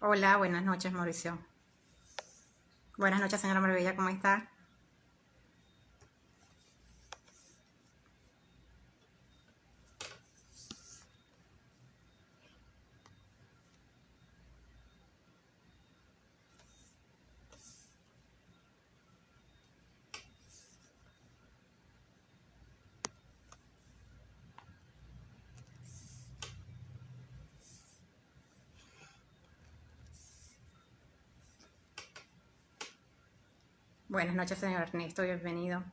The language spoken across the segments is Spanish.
Hola, buenas noches, Mauricio. Buenas noches, señora Maravilla, ¿cómo está? Buenas noches, señor Ernesto, bienvenido.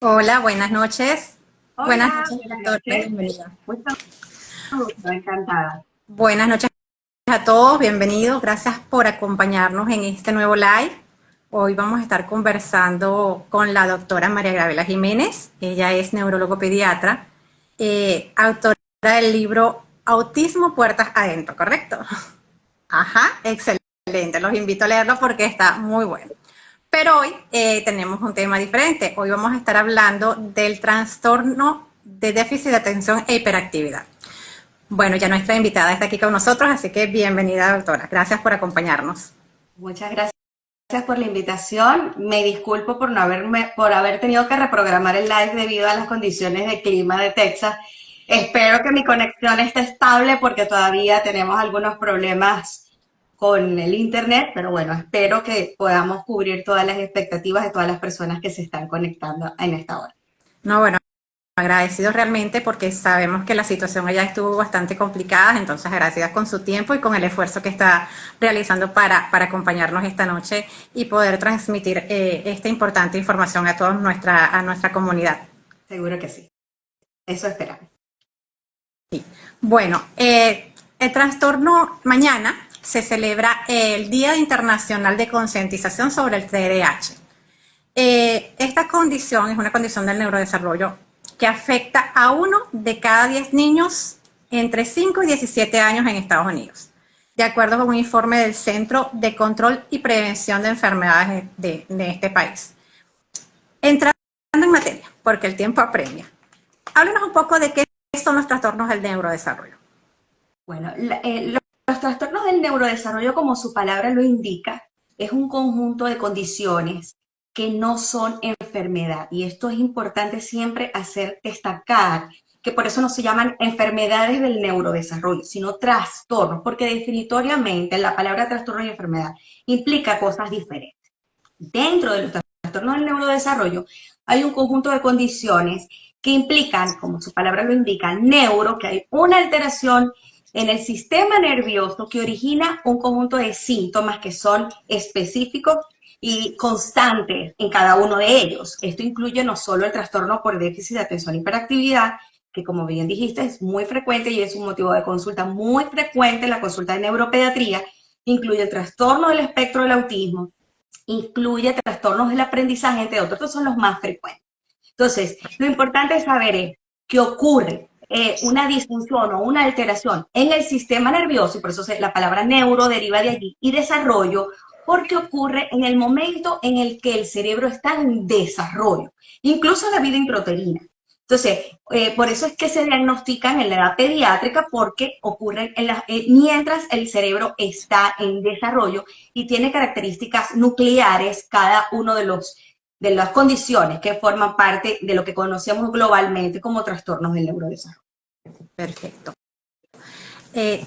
Hola, buenas noches. Buenas Hola, noches, buenas doctora, noches. bienvenida. Mucho gusto, encantada. Buenas noches a todos, bienvenidos. Gracias por acompañarnos en este nuevo live. Hoy vamos a estar conversando con la doctora María Gravela Jiménez. Ella es neurólogo pediatra, autora del libro Autismo Puertas Adentro, ¿correcto? Ajá, excelente. Los invito a leerlo porque está muy bueno. Pero hoy tenemos un tema diferente. Hoy vamos a estar hablando del trastorno de déficit de atención e hiperactividad. Bueno, ya nuestra invitada está aquí con nosotros, así que bienvenida, doctora. Gracias por acompañarnos. Muchas gracias por la invitación. Me disculpo por haber tenido que reprogramar el live debido a las condiciones de clima de Texas. Espero que mi conexión esté estable porque todavía tenemos algunos problemas con el internet, pero bueno, espero que podamos cubrir todas las expectativas de todas las personas que se están conectando en esta hora. No, bueno, agradecidos realmente porque sabemos que la situación allá estuvo bastante complicada, entonces agradecidas con su tiempo y con el esfuerzo que está realizando para acompañarnos esta noche y poder transmitir esta importante información a toda nuestra comunidad. Seguro que sí. Eso esperamos. Bueno, el trastorno mañana se celebra el Día Internacional de Concientización sobre el TDAH. Esta condición es una condición del neurodesarrollo que afecta a 1 de cada 10 niños entre 5 y 17 años en Estados Unidos, de acuerdo con un informe del Centro de Control y Prevención de Enfermedades de este país. Entrando en materia, porque el tiempo apremia. Háblenos un poco de qué son los trastornos del neurodesarrollo. Bueno, los trastornos del neurodesarrollo, como su palabra lo indica, es un conjunto de condiciones que no son enfermedad. Y esto es importante siempre hacer destacar, que por eso no se llaman enfermedades del neurodesarrollo, sino trastornos, porque definitoriamente la palabra trastorno y enfermedad implica cosas diferentes. Dentro de los trastornos del neurodesarrollo hay un conjunto de condiciones que implican, como su palabra lo indica, neuro, que hay una alteración en el sistema nervioso que origina un conjunto de síntomas que son específicos y constantes en cada uno de ellos. Esto incluye no solo el trastorno por déficit de atención e hiperactividad, que como bien dijiste es muy frecuente y es un motivo de consulta muy frecuente en la consulta de neuropediatría, incluye el trastorno del espectro del autismo, incluye trastornos del aprendizaje, entre otros. Estos son los más frecuentes. Entonces, lo importante es saber es que ocurre una disfunción o una alteración en el sistema nervioso, y por eso la palabra neuro deriva de allí, y desarrollo, porque ocurre en el momento en el que el cerebro está en desarrollo, incluso la vida intrauterina. Entonces, por eso es que se diagnostican en la edad pediátrica, porque ocurren mientras el cerebro está en desarrollo y tiene características nucleares cada uno de las condiciones que forman parte de lo que conocemos globalmente como trastornos del neurodesarrollo. Perfecto.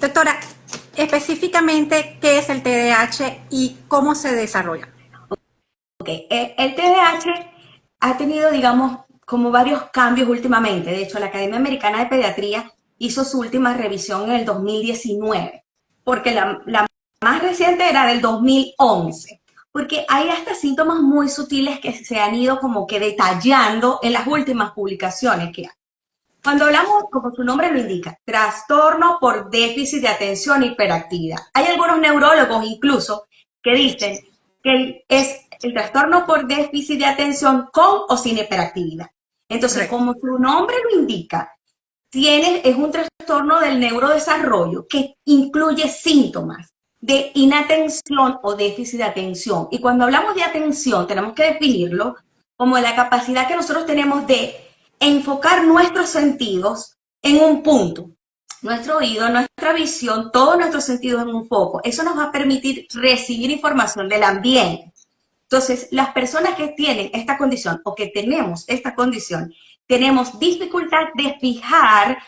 Doctora, específicamente, ¿qué es el TDAH y cómo se desarrolla? Okay. El TDAH ha tenido, digamos, como varios cambios últimamente. De hecho, la Academia Americana de Pediatría hizo su última revisión en el 2019, porque la más reciente era del 2011, porque hay hasta síntomas muy sutiles que se han ido como que detallando en las últimas publicaciones que hay. Cuando hablamos, como su nombre lo indica, trastorno por déficit de atención e hiperactividad. Hay algunos neurólogos incluso que dicen que es el trastorno por déficit de atención con o sin hiperactividad. Entonces, Correcto. como su nombre lo indica, es un trastorno del neurodesarrollo que incluye síntomas de inatención o déficit de atención. Y cuando hablamos de atención, tenemos que definirlo como la capacidad que nosotros tenemos de enfocar nuestros sentidos en un punto. Nuestro oído, nuestra visión, todos nuestros sentidos en un foco. Eso nos va a permitir recibir información del ambiente. Entonces, las personas que tienen esta condición o que tenemos esta condición, tenemos dificultad de fijar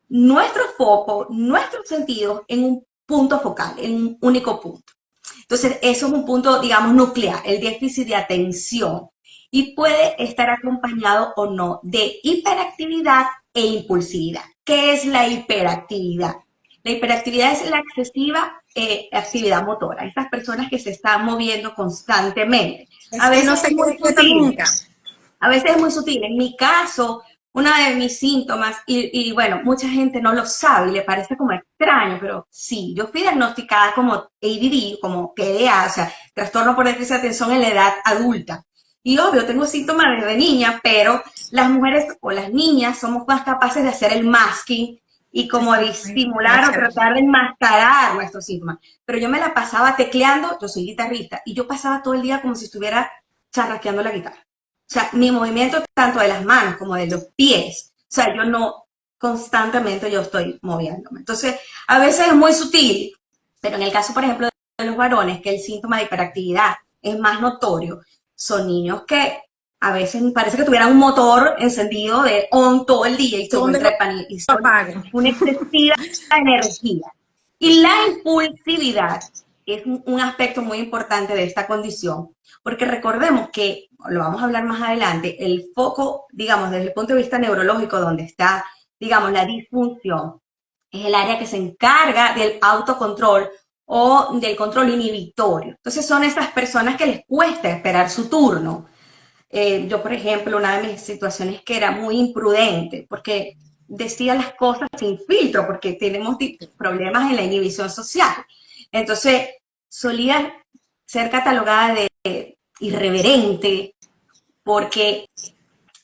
nuestro foco, nuestros sentidos en un punto focal, en un único punto. Entonces, eso es un punto, digamos, nuclear, el déficit de atención. Y puede estar acompañado o no de hiperactividad e impulsividad. ¿Qué es la hiperactividad? La hiperactividad es la excesiva actividad motora. Estas personas que se están moviendo constantemente. A Es que no veces es se muy quede quieto sutil. nunca. A veces es muy sutil. En mi caso, uno de mis síntomas, y bueno, mucha gente no lo sabe y le parece como extraño, pero sí, yo fui diagnosticada como ADD, como TDA, o sea, trastorno por déficit de atención en la edad adulta. Y obvio, tengo síntomas desde niña, pero las mujeres o las niñas somos más capaces de hacer el masking y como Exactamente. Muy disimular o chévere. tratar de enmascarar nuestros síntomas. Pero yo me la pasaba tecleando, yo soy guitarrista, y yo pasaba todo el día como si estuviera charrasqueando la guitarra. O sea, mi movimiento tanto de las manos como de los pies, o sea, yo no constantemente yo estoy moviéndome. Entonces, a veces es muy sutil, pero en el caso, por ejemplo, de los varones, que el síntoma de hiperactividad es más notorio, son niños que a veces parece que tuvieran un motor encendido de on todo el día y son ¿Dónde lo trepan y son apago? una excesiva energía. Y la impulsividad es un aspecto muy importante de esta condición, porque recordemos que, lo vamos a hablar más adelante, el foco, digamos, desde el punto de vista neurológico, donde está, digamos, la disfunción, es el área que se encarga del autocontrol o del control inhibitorio. Entonces son estas personas que les cuesta esperar su turno. Yo, por ejemplo, una de mis situaciones que era muy imprudente, porque decía las cosas sin filtro, porque tenemos problemas en la inhibición social. Entonces, solía ser catalogada de irreverente porque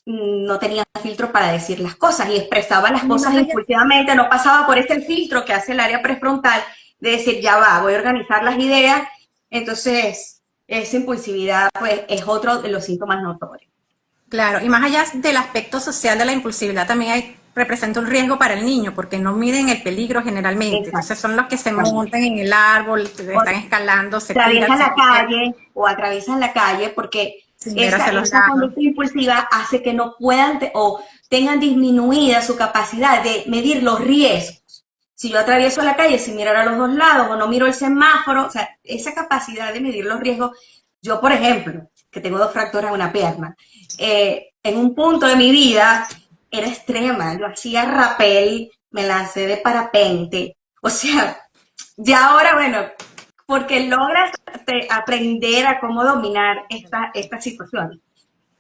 no tenía filtro para decir las cosas y expresaba las Y cosas más allá, impulsivamente, no pasaba por este filtro que hace el área prefrontal de decir, ya va, voy a organizar las ideas. Entonces, esa impulsividad pues, es otro de los síntomas notorios. claro, y más allá del aspecto social de la impulsividad, también representa un riesgo para el niño, porque no miden el peligro generalmente. Entonces son los que se montan en el árbol, O están escalando, se tiran atraviesan sin, la calle o atraviesan la calle porque sin ver hacia los esta lados. conducta impulsiva hace que no puedan o tengan disminuida su capacidad de medir los riesgos. Si yo atravieso la calle sin mirar a los dos lados o no miro el semáforo, o sea, esa capacidad de medir los riesgos, yo por ejemplo, que tengo 2 fracturas en una pierna, en un punto de mi vida era extrema, yo hacía rappel, me lancé de parapente, o sea, ya ahora, bueno, porque logras aprender a cómo dominar esta situación.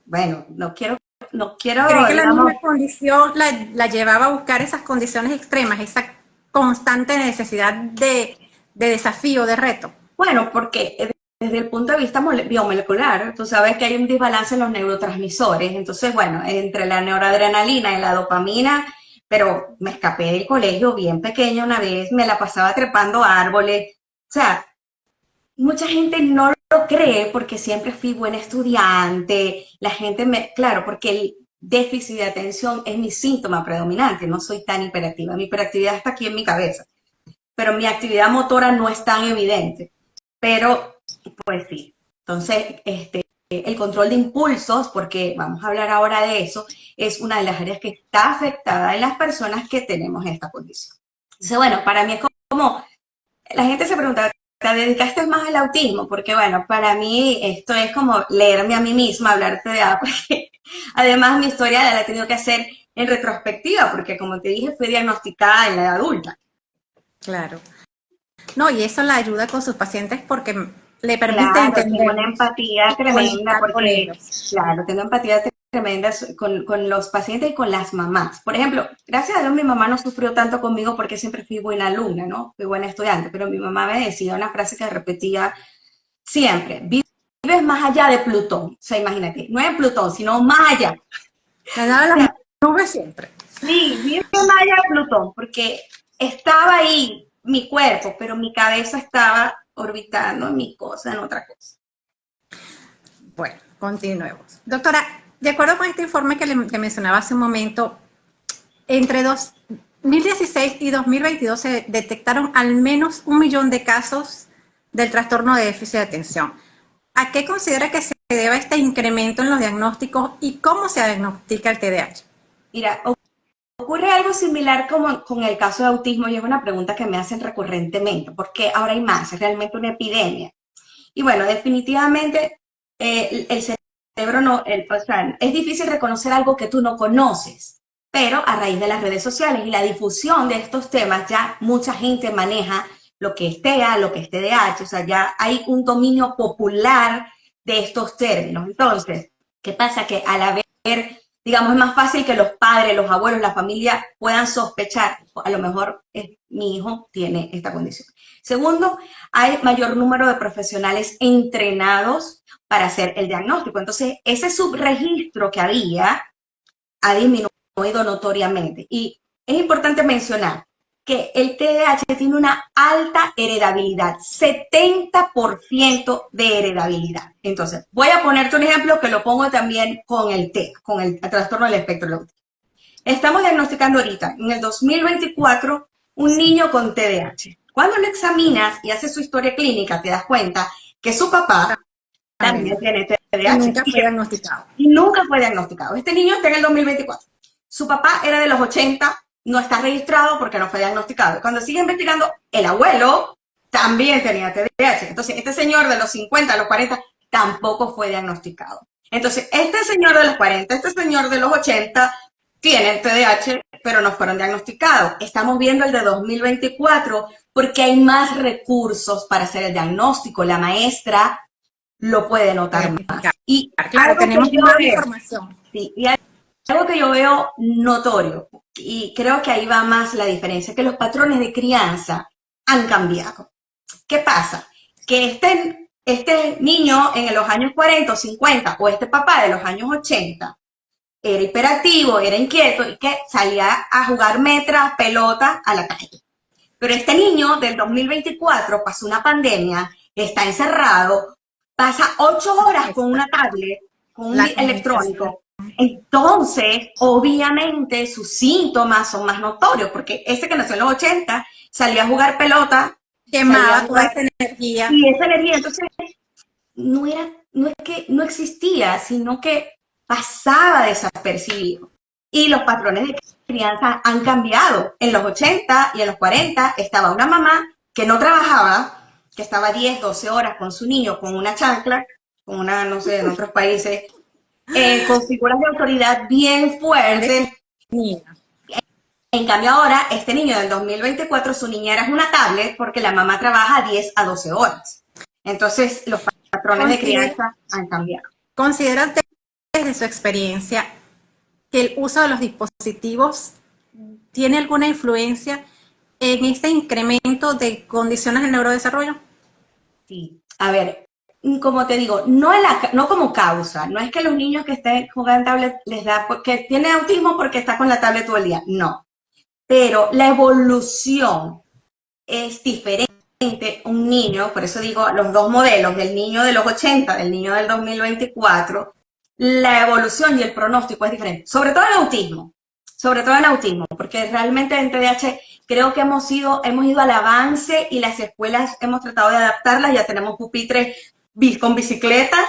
Bueno, no quiero, ¿Cree que la digamos, misma condición la llevaba a buscar esas condiciones extremas, esa constante necesidad de desafío, de reto? bueno, porque desde el punto de vista biomolecular, tú sabes que hay un desbalance en los neurotransmisores, entonces, bueno, entre la noradrenalina y la dopamina, pero me escapé del colegio bien pequeña una vez, me la pasaba trepando árboles, o sea, mucha gente no lo cree porque siempre fui buena estudiante, la gente claro, porque el déficit de atención es mi síntoma predominante, no soy tan hiperactiva, mi hiperactividad está aquí en mi cabeza, pero mi actividad motora no es tan evidente, pero pues sí. Entonces, el control de impulsos, porque vamos a hablar ahora de eso, es una de las áreas que está afectada en las personas que tenemos esta condición. Entonces, bueno, para mí es como la gente se pregunta, ¿te dedicaste más al autismo? Porque bueno, para mí esto es como leerme a mí misma, hablarte de porque además mi historia la he tenido que hacer en retrospectiva, porque como te dije, fui diagnosticada en la edad adulta. Claro. No, y eso la ayuda con sus pacientes porque le permite Claro, tengo una entenderlos empatía y tremenda conectar con porque, ellos. claro, tengo empatía tremendas con los pacientes y con las mamás. Por ejemplo, gracias a Dios mi mamá no sufrió tanto conmigo porque siempre fui buena alumna, ¿no? Fui buena estudiante, pero mi mamá me decía una frase que repetía siempre: vives más allá de Plutón. O sea, imagínate, no en Plutón, sino más allá. Me daba O las sea, nubes siempre. sí, vive más allá de Plutón, porque estaba ahí mi cuerpo, pero mi cabeza estaba orbitando en mi cosa, en otra cosa. Bueno, continuemos. Doctora, de acuerdo con este informe que mencionaba hace un momento, entre 2016 y 2022 se detectaron al menos 1 millón de casos del trastorno de déficit de atención. ¿A qué considera que se debe este incremento en los diagnósticos y cómo se diagnostica el TDAH? Mira, ocurre algo similar como con el caso de autismo y es una pregunta que me hacen recurrentemente, porque ahora hay más, es realmente una epidemia. Y bueno, definitivamente el cerebro no, o sea, es difícil reconocer algo que tú no conoces, pero a raíz de las redes sociales y la difusión de estos temas ya mucha gente maneja lo que es TEA, lo que es TDAH, o sea, ya hay un dominio popular de estos términos. Entonces, ¿qué pasa? Que al haber, digamos, es más fácil que los padres, los abuelos, la familia puedan sospechar, a lo mejor mi hijo tiene esta condición. Segundo, hay mayor número de profesionales entrenados para hacer el diagnóstico. Entonces, ese subregistro que había ha disminuido notoriamente. Y es importante mencionar que el TDAH tiene una alta heredabilidad, 70% de heredabilidad. Entonces, voy a ponerte un ejemplo que lo pongo también con el TEA, con el trastorno del espectro del autismo. Estamos diagnosticando ahorita, en el 2024, un niño con TDAH. Cuando lo examinas y haces su historia clínica, te das cuenta que su papá también tiene Y TDAH nunca fue diagnosticado. y nunca fue diagnosticado. Este niño está en el 2024. Su papá era de los 80, no está registrado porque no fue diagnosticado. Cuando sigue investigando, el abuelo también tenía TDAH. Entonces, este señor de los 50, los 40, tampoco fue diagnosticado. Entonces, este señor de los 40, este señor de los 80, tienen TDAH, pero no fueron diagnosticados. Estamos viendo el de 2024 porque hay más recursos para hacer el diagnóstico. La maestra lo puede notar más. Y Claro, algo tenemos que yo más veo, información. sí, y algo que yo veo notorio, y creo que ahí va más la diferencia, que los patrones de crianza han cambiado. ¿Qué pasa? Que este niño en los años 40 o 50, o este papá de los años 80, era hiperactivo, era inquieto y que salía a jugar metras, pelota a la calle. Pero este niño del 2024 pasó una pandemia, está encerrado, pasa 8 horas con una tablet, con un La comunicación. electrónico. Entonces, obviamente, sus síntomas son más notorios, porque este que nació en los 80 salía a jugar pelota, salía a Quemaba toda jugar, esa energía. y esa energía, entonces, no es que no existía, sino que pasaba desapercibido. Y los patrones de crianza han cambiado. En los 80 y en los 40 estaba una mamá que no trabajaba, que estaba 10, 12 horas con su niño, con una chancla, con una, no sé, en otros países, con figuras de autoridad bien fuertes. Niña. En cambio ahora, este niño del 2024, su niñera es una tablet porque la mamá trabaja 10 a 12 horas. Entonces, los patrones de Considera, crianza han cambiado. considera usted desde su experiencia que el uso de los dispositivos tiene alguna influencia en este incremento de condiciones del neurodesarrollo. Sí, a ver, como te digo, no como causa, no es que los niños que estén jugando tablet les da, porque tiene autismo porque está con la tablet todo el día, no, pero la evolución es diferente. Un niño, por eso digo los dos modelos, del niño de los 80, del niño del 2024, la evolución y el pronóstico es diferente, sobre todo en autismo, porque realmente en TDAH creo que hemos ido al avance y las escuelas hemos tratado de adaptarlas, ya tenemos pupitres con bicicletas,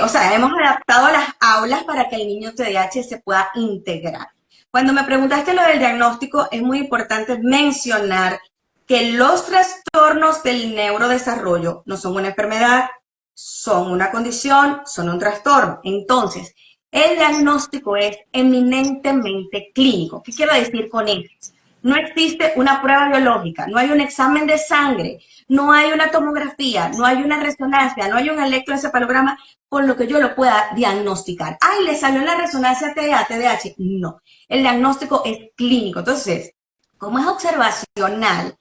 o sea, hemos adaptado las aulas para que el niño TDAH se pueda integrar. Cuando me preguntaste lo del diagnóstico, es muy importante mencionar que los trastornos del neurodesarrollo no son una enfermedad, son una condición, son un trastorno. Entonces, el diagnóstico es eminentemente clínico. ¿Qué quiero decir con esto? No existe una prueba biológica, no hay un examen de sangre, no hay una tomografía, no hay una resonancia, no hay un electroencefalograma con lo que yo lo pueda diagnosticar. ¡Ay, le salió la resonancia TDA, TDAH! No, el diagnóstico es clínico. Entonces, como es observacional,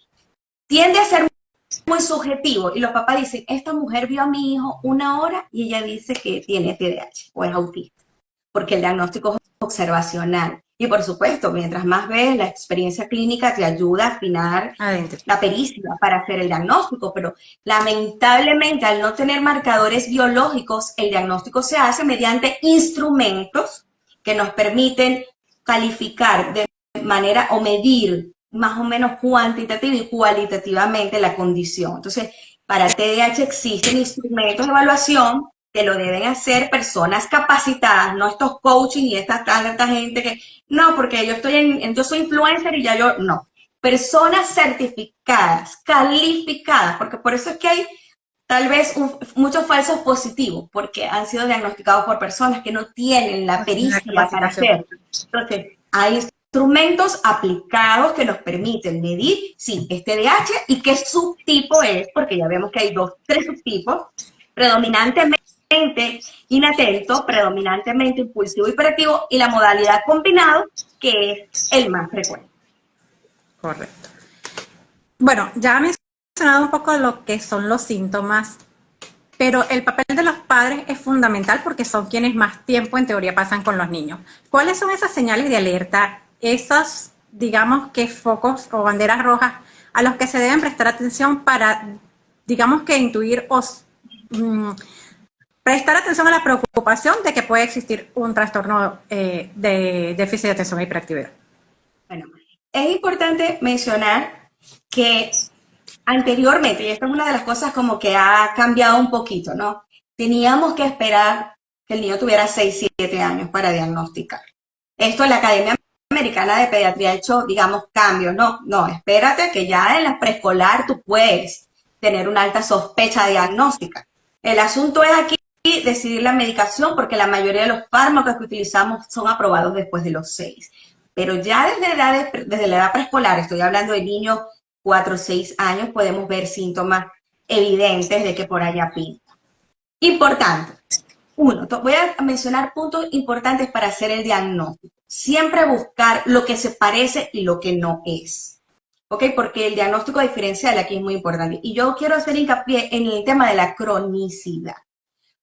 tiende a ser muy subjetivo y los papás dicen, esta mujer vio a mi hijo 1 hora y ella dice que tiene TDAH o es autista, porque el diagnóstico es observacional. Y por supuesto, mientras más ves, la experiencia clínica te ayuda a afinar Adentro. la pericia para hacer el diagnóstico, pero lamentablemente al no tener marcadores biológicos, el diagnóstico se hace mediante instrumentos que nos permiten calificar de manera o medir más o menos cuantitativa y cualitativamente la condición. Entonces, para TDAH existen instrumentos de evaluación que lo deben hacer personas capacitadas, no estos coaching y esta gente que, no, porque yo soy influencer y ya yo, no. Personas certificadas, calificadas, porque por eso es que hay tal vez muchos falsos positivos, porque han sido diagnosticados por personas que no tienen la No tiene la pericia para capacitación. hacerlo. Entonces, hay instrumentos aplicados que nos permiten medir, sí, este TDAH y qué subtipo es, porque ya vemos que hay tres subtipos, predominantemente inatento, predominantemente impulsivo hiperactivo y la modalidad combinado, que es el más frecuente. Correcto. Bueno, ya he mencionado un poco de lo que son los síntomas, pero el papel de los padres es fundamental porque son quienes más tiempo en teoría pasan con los niños. ¿Cuáles son esas señales de alerta, esos, digamos que focos o banderas rojas a los que se deben prestar atención para, digamos que intuir o prestar atención a la preocupación de que puede existir un trastorno de déficit de atención e hiperactividad? Bueno, es importante mencionar que anteriormente, y esta es una de las cosas como que ha cambiado un poquito, ¿no? Teníamos que esperar que el niño tuviera 6, 7 años para diagnosticar. Esto la Academia Americana de Pediatría ha hecho, digamos, cambios, ¿no? No, espérate que ya en la preescolar tú puedes tener una alta sospecha diagnóstica. El asunto es aquí decidir la medicación porque la mayoría de los fármacos que utilizamos son aprobados después de los 6. Pero ya desde la edad preescolar, estoy hablando de niños 4 o 6 años, podemos ver síntomas evidentes de que por allá pinta. Importante. Uno, voy a mencionar puntos importantes para hacer el diagnóstico. Siempre buscar lo que se parece y lo que no es. ¿Ok? Porque el diagnóstico diferencial aquí es muy importante. Y yo quiero hacer hincapié en el tema de la cronicidad.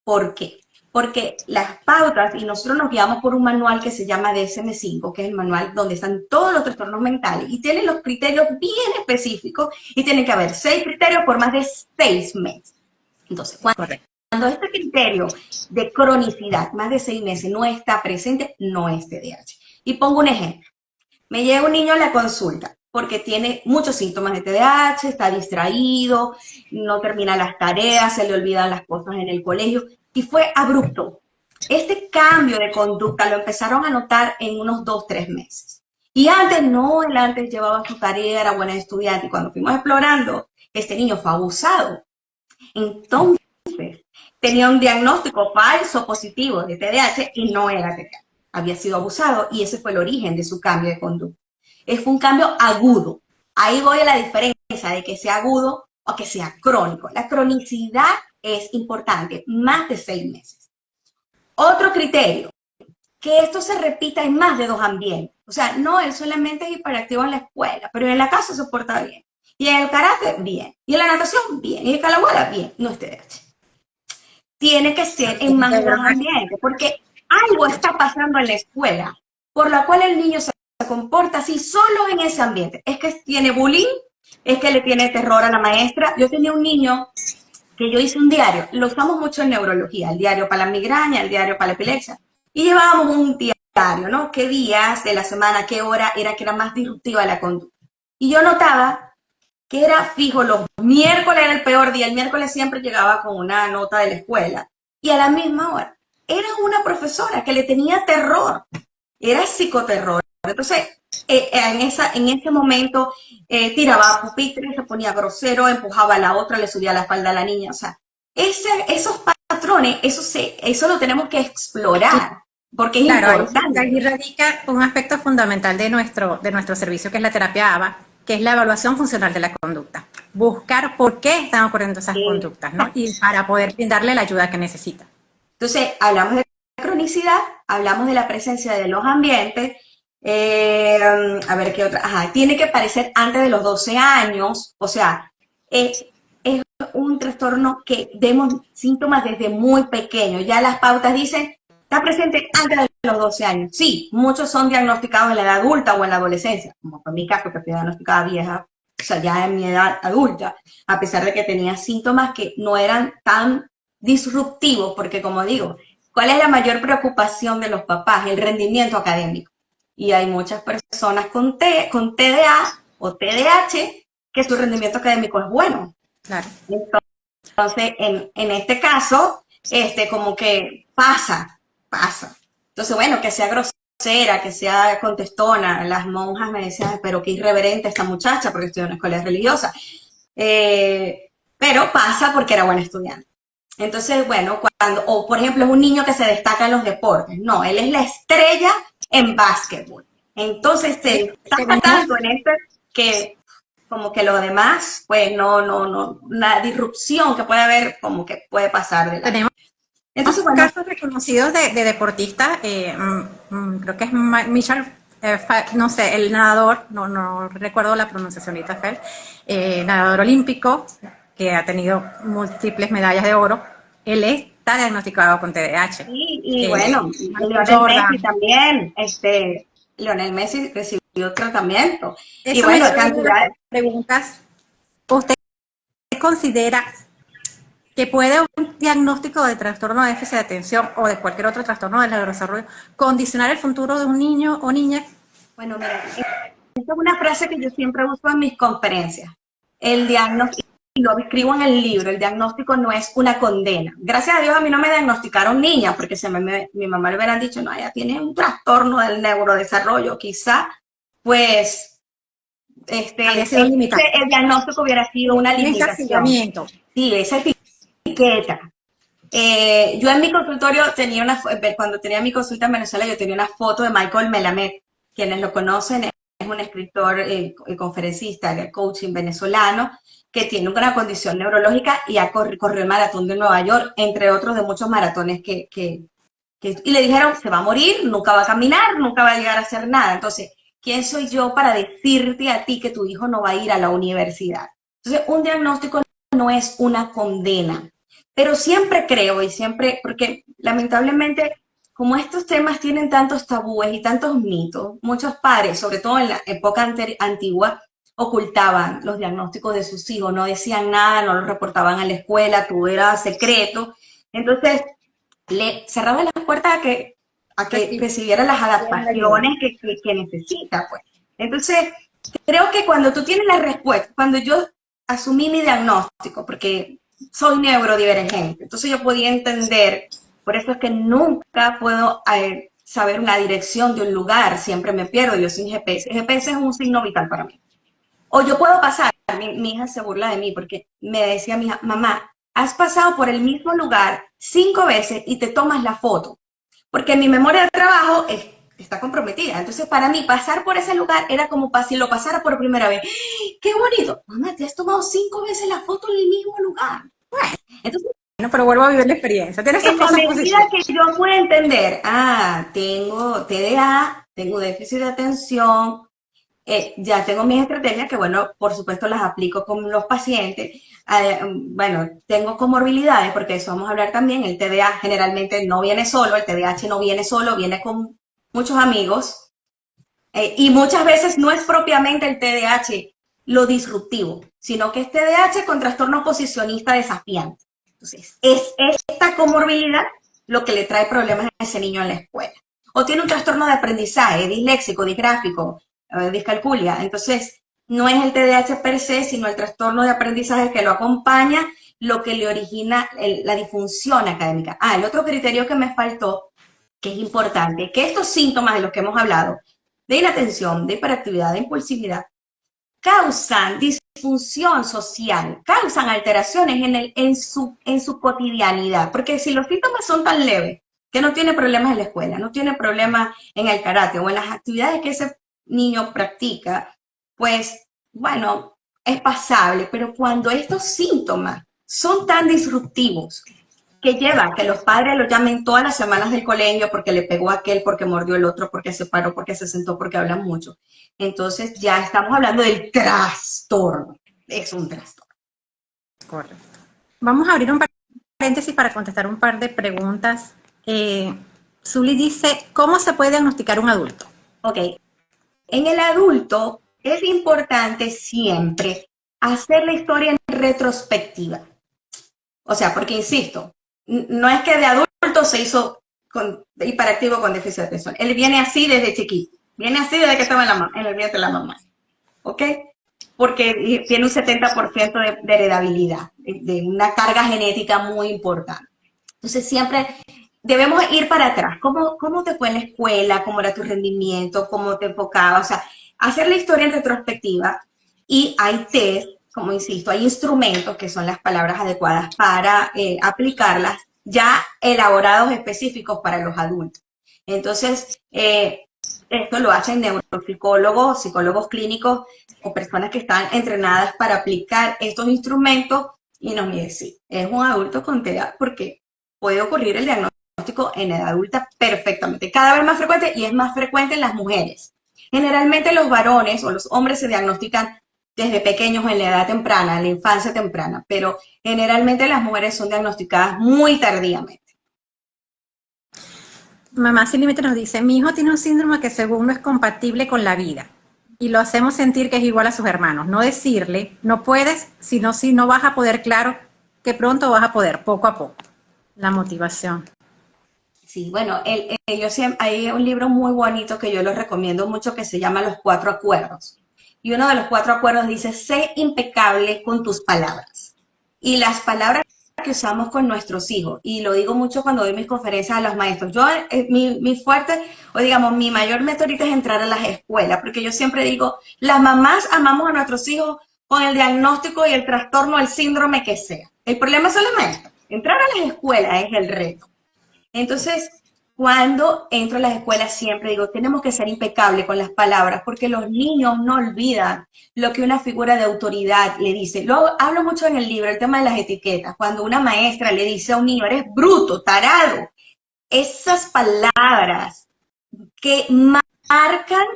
¿Por qué? Porque las pautas, y nosotros nos guiamos por un manual que se llama DSM-5, que es el manual donde están todos los trastornos mentales, y tienen los criterios bien específicos, y tienen que haber 6 criterios por más de 6 meses. Entonces, cuando este criterio de cronicidad, más de 6 meses, no está presente, no es TDAH. Y pongo un ejemplo. Me llega un niño a la consulta porque tiene muchos síntomas de TDAH, está distraído, no termina las tareas, se le olvidan las cosas en el colegio, y fue abrupto. Este cambio de conducta lo empezaron a notar en unos 2, 3 meses. Y antes no, él antes llevaba su tarea, era buena estudiante, y cuando fuimos explorando, este niño fue abusado. Entonces, tenía un diagnóstico falso positivo de TDAH y no era TDAH. Había sido abusado y ese fue el origen de su cambio de conducta. Fue un cambio agudo. Ahí voy a la diferencia de que sea agudo o que sea crónico. La cronicidad es importante, más de 6 meses. Otro criterio, que esto se repita en más de 2 ambientes. O sea, no, él solamente es hiperactivo en la escuela, pero en la casa se porta bien. Y en el karate, bien. Y en la natación, bien. Y en la bola, bien. No es TDAH. Tiene que ser en más de 2 ambientes, porque algo está pasando en la escuela, por la cual el niño se comporta así solo en ese ambiente. Es que tiene bullying, es que le tiene terror a la maestra. Yo tenía un niño que yo hice un diario, lo usamos mucho en neurología, el diario para la migraña, el diario para la epilepsia, y llevábamos un diario, ¿no? ¿Qué días de la semana, qué hora era que era más disruptiva la conducta? Y yo notaba que era fijo, los miércoles era el peor día, el miércoles siempre llegaba con una nota de la escuela, y a la misma hora. Era una profesora que le tenía terror, era psicoterror. Entonces, en ese momento tiraba pupitre, se ponía grosero, empujaba a la otra, le subía la espalda a la niña. O sea, esos patrones, eso lo tenemos que explorar. porque es Claro, importante. ahí radica un aspecto fundamental de nuestro servicio, que es la terapia ABA, que es la evaluación funcional de la conducta. Buscar por qué están ocurriendo esas conductas, ¿no? Y para poder brindarle la ayuda que necesita. Entonces, hablamos de cronicidad, hablamos de la presencia de los ambientes, a ver qué otra, ajá, tiene que parecer antes de los 12 años, o sea, es un trastorno que vemos síntomas desde muy pequeño, ya las pautas dicen, está presente antes de los 12 años. Sí, muchos son diagnosticados en la edad adulta o en la adolescencia, como fue mi caso, que fui diagnosticada vieja, o sea, ya en mi edad adulta, a pesar de que tenía síntomas que no eran tan disruptivos, porque como digo, ¿cuál es la mayor preocupación de los papás? El rendimiento académico. Y hay muchas personas con TDA o TDAH que su rendimiento académico es bueno. Claro. Entonces, en este caso, como que pasa. Entonces, bueno, que sea grosera, que sea contestona. Las monjas me decían, pero qué irreverente esta muchacha, porque estoy en una escuela religiosa. Pero pasa porque era buena estudiante. Entonces, bueno, o por ejemplo, es un niño que se destaca en los deportes. No, él es la estrella en básquetbol. Entonces se destaca Tenemos, tanto en este que como que lo demás, pues no, una disrupción que puede haber, como que puede pasar de la. tenemos Entonces, bueno, casos reconocidos de deportistas, creo que es Michel, no sé, el nadador, no recuerdo la pronunciación ahorita, nadador olímpico, que ha tenido múltiples medallas de oro, él está diagnosticado con TDAH. y bueno, Michael Lionel Messi Jordan. también, Lionel Messi recibió tratamiento. Y Eso me bueno, lleva a una de las cantidad. preguntas. ¿Usted considera que puede un diagnóstico de trastorno de déficit de atención o de cualquier otro trastorno del neurodesarrollo condicionar el futuro de un niño o niña? Bueno, mira, esta es una frase que yo siempre uso en mis conferencias. El diagnóstico, y lo escribo en el libro, el diagnóstico no es una condena. Gracias a Dios a mí no me diagnosticaron niña, porque mi mamá le hubieran dicho, no, ella tiene un trastorno del neurodesarrollo, quizá, pues, Había sido limitado. el diagnóstico hubiera sido una Un limitación. encasillamiento. Sí, esa etiqueta. Yo en mi consultorio cuando tenía mi consulta en Venezuela, yo tenía una foto de Michael Melamed. Quienes lo conocen, es un escritor, conferencista, coaching venezolano, que tiene una condición neurológica y corrió el maratón de Nueva York, entre otros de muchos maratones y le dijeron, se va a morir, nunca va a caminar, nunca va a llegar a hacer nada. Entonces, ¿quién soy yo para decirte a ti que tu hijo no va a ir a la universidad? Entonces, un diagnóstico no es una condena, pero siempre creo y siempre, porque lamentablemente, como estos temas tienen tantos tabúes y tantos mitos, muchos padres, sobre todo en la época antigua, ocultaban los diagnósticos de sus hijos, no decían nada, no los reportaban a la escuela, todo era secreto. Entonces, le cerraban las puertas a que recibiera las adaptaciones que necesita, pues. Entonces, creo que cuando tú tienes la respuesta, cuando yo asumí mi diagnóstico, porque soy neurodivergente, entonces yo podía entender, por eso es que nunca puedo saber una dirección de un lugar, siempre me pierdo, yo sin GPS. GPS es un signo vital para mí. O yo puedo pasar, mi hija se burla de mí porque me decía mi hija, mamá, has pasado por el mismo lugar 5 veces y te tomas la foto, porque mi memoria de trabajo está comprometida. Entonces, para mí, pasar por ese lugar era como si lo pasara por primera vez. ¡Qué bonito! Mamá, te has tomado 5 veces la foto en el mismo lugar. Entonces, Bueno, pero vuelvo a vivir la experiencia. Tiene sus en la cosas medida positivas. que yo pueda entender, tengo TDA, tengo déficit de atención, ya tengo mis estrategias que, bueno, por supuesto las aplico con los pacientes. Bueno, tengo comorbilidades, porque eso vamos a hablar también. El TDA generalmente no viene solo, el TDAH no viene solo, viene con muchos amigos. Y muchas veces no es propiamente el TDAH lo disruptivo, sino que es TDAH con trastorno posicionista desafiante. Entonces, es esta comorbilidad lo que le trae problemas a ese niño en la escuela. O tiene un trastorno de aprendizaje, disléxico, disgráfico, discalculia. Entonces, no es el TDAH per se, sino el trastorno de aprendizaje que lo acompaña, lo que le origina la disfunción académica. El otro criterio que me faltó, que es importante, que estos síntomas de los que hemos hablado, de inatención, de hiperactividad, de impulsividad, causan disfunción social, causan alteraciones en su cotidianidad. Porque si los síntomas son tan leves, que no tiene problemas en la escuela, no tiene problemas en el karate o en las actividades que ese niño practica, pues bueno, es pasable, pero cuando estos síntomas son tan disruptivos que llevan que los padres lo llamen todas las semanas del colegio porque le pegó a aquel, porque mordió el otro, porque se paró, porque se sentó, porque hablan mucho. Entonces ya estamos hablando del trastorno. Es un trastorno. Correcto. Vamos a abrir un paréntesis para contestar un par de preguntas. Zuli dice, ¿cómo se puede diagnosticar un adulto? Ok. En el adulto es importante siempre hacer la historia en retrospectiva. O sea, porque insisto, no es que de adulto se hizo hiperactivo con déficit de atención. Él viene así desde chiquito. Viene así desde que estaba en el vientre de la mamá. ¿Ok? Porque tiene un 70% de heredabilidad, de una carga genética muy importante. Entonces siempre debemos ir para atrás. ¿Cómo te fue en la escuela? ¿Cómo era tu rendimiento? ¿Cómo te enfocabas? O sea, hacer la historia en retrospectiva y hay test, como insisto, hay instrumentos que son las palabras adecuadas para aplicarlas, ya elaborados específicos para los adultos. Entonces, esto lo hacen neuropsicólogos, psicólogos clínicos o personas que están entrenadas para aplicar estos instrumentos y nos mide si es un adulto con TDA, porque puede ocurrir el diagnóstico en edad adulta perfectamente, cada vez más frecuente y es más frecuente en las mujeres. Generalmente los varones o los hombres se diagnostican desde pequeños en la edad temprana, en la infancia temprana, pero generalmente las mujeres son diagnosticadas muy tardíamente. Mamá Sin Límite nos dice, mi hijo tiene un síndrome que según no es compatible con la vida y lo hacemos sentir que es igual a sus hermanos. No decirle, no puedes, sino si no vas a poder, claro que pronto vas a poder, poco a poco. La motivación. Sí, bueno, hay un libro muy bonito que yo lo recomiendo mucho que se llama Los Cuatro Acuerdos. Y uno de los cuatro acuerdos dice, sé impecable con tus palabras. Y las palabras que usamos con nuestros hijos, y lo digo mucho cuando doy mis conferencias a los maestros, mi fuerte, o digamos, mi mayor meta ahorita es entrar a las escuelas, porque yo siempre digo, las mamás amamos a nuestros hijos con el diagnóstico y el trastorno, el síndrome que sea. El problema son los maestros. Entrar a las escuelas es el reto. Entonces, cuando entro a las escuelas siempre digo, tenemos que ser impecables con las palabras, porque los niños no olvidan lo que una figura de autoridad le dice. Lo hablo mucho en el libro, el tema de las etiquetas. Cuando una maestra le dice a un niño, eres bruto, tarado, esas palabras que marcan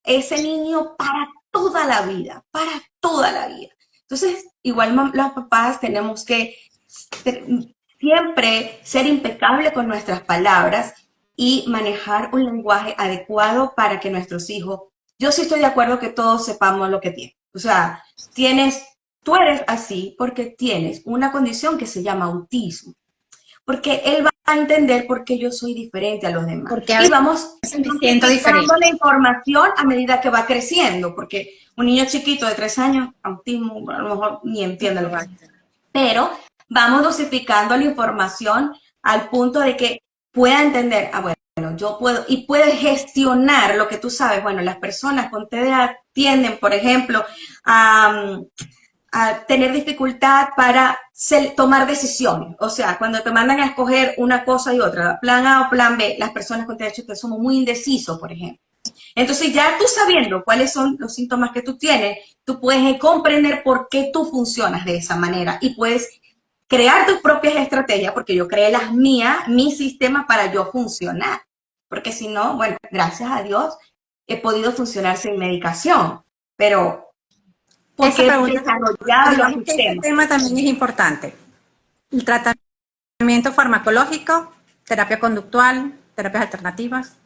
ese niño para toda la vida, para toda la vida. Entonces, igual los papás tenemos que siempre ser impecable con nuestras palabras y manejar un lenguaje adecuado para que nuestros hijos, yo sí estoy de acuerdo que todos sepamos lo que tienen. O sea, tú eres así porque tienes una condición que se llama autismo. Porque él va a entender por qué yo soy diferente a los demás. Porque a y veces vamos me siento diferente. la información a medida que va creciendo, porque un niño chiquito de 3 años, autismo, a lo mejor ni entiende lo que es. Pero vamos dosificando la información al punto de que pueda entender, bueno, yo puedo, y puede gestionar lo que tú sabes. Bueno, las personas con TDA tienden, por ejemplo, a tener dificultad para tomar decisiones. O sea, cuando te mandan a escoger una cosa y otra, plan A o plan B, las personas con TDAH somos muy indecisos, por ejemplo. Entonces, ya tú sabiendo cuáles son los síntomas que tú tienes, tú puedes comprender por qué tú funcionas de esa manera y puedes crear tus propias estrategias, porque yo creé las mías, mi sistema para yo funcionar. Porque si no, bueno, gracias a Dios he podido funcionar sin medicación, pero porque he desarrollado los sistemas. Este tema también es importante. El tratamiento farmacológico, terapia conductual, terapias alternativas.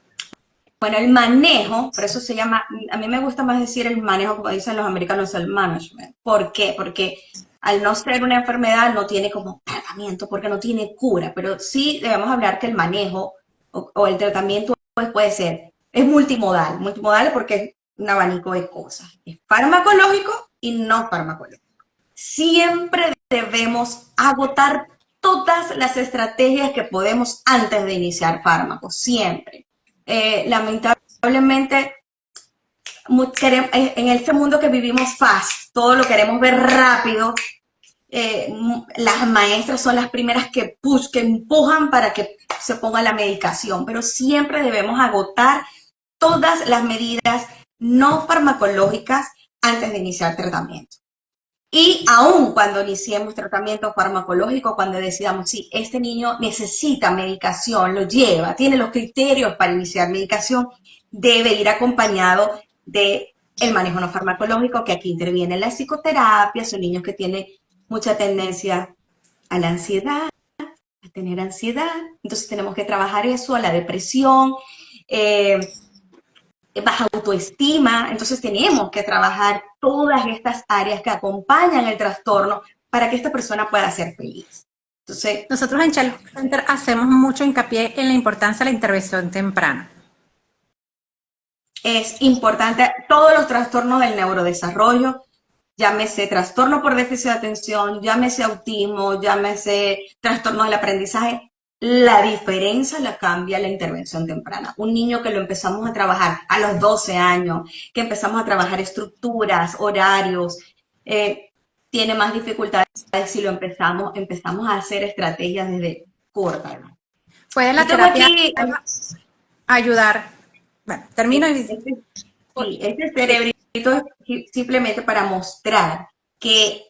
Bueno, el manejo, por eso se llama, a mí me gusta más decir el manejo, como dicen los americanos, el management. ¿Por qué? Porque al no ser una enfermedad no tiene como tratamiento, porque no tiene cura, pero sí debemos hablar que el manejo o el tratamiento pues, puede ser, es multimodal porque es un abanico de cosas. Es farmacológico y no farmacológico. Siempre debemos agotar todas las estrategias que podemos antes de iniciar fármacos, siempre. Lamentablemente, en este mundo que vivimos fast, todo lo queremos ver rápido, las maestras son las primeras que empujan para que se ponga la medicación, pero siempre debemos agotar todas las medidas no farmacológicas antes de iniciar tratamiento. Y aún cuando iniciemos tratamiento farmacológico, cuando decidamos si este niño necesita medicación, lo lleva, tiene los criterios para iniciar medicación, debe ir acompañado de el manejo no farmacológico, que aquí interviene la psicoterapia, son niños que tienen mucha tendencia a la ansiedad, a tener ansiedad, entonces tenemos que trabajar eso, a la depresión, eh, baja autoestima, entonces tenemos que trabajar todas estas áreas que acompañan el trastorno para que esta persona pueda ser feliz. Entonces, Nosotros en Child Center hacemos mucho hincapié en la importancia de la intervención temprana. es importante todos los trastornos del neurodesarrollo, llámese trastorno por déficit de atención, llámese autismo, llámese trastorno del aprendizaje, la diferencia la cambia la intervención temprana. Un niño que lo empezamos a trabajar a los 12 años, que empezamos a trabajar estructuras, horarios, tiene más dificultades si lo empezamos a hacer estrategias desde corta edad. ¿Puede Yo la tengo terapia aquí, ayudar? Bueno, termino sí, y... este cerebrito es simplemente para mostrar que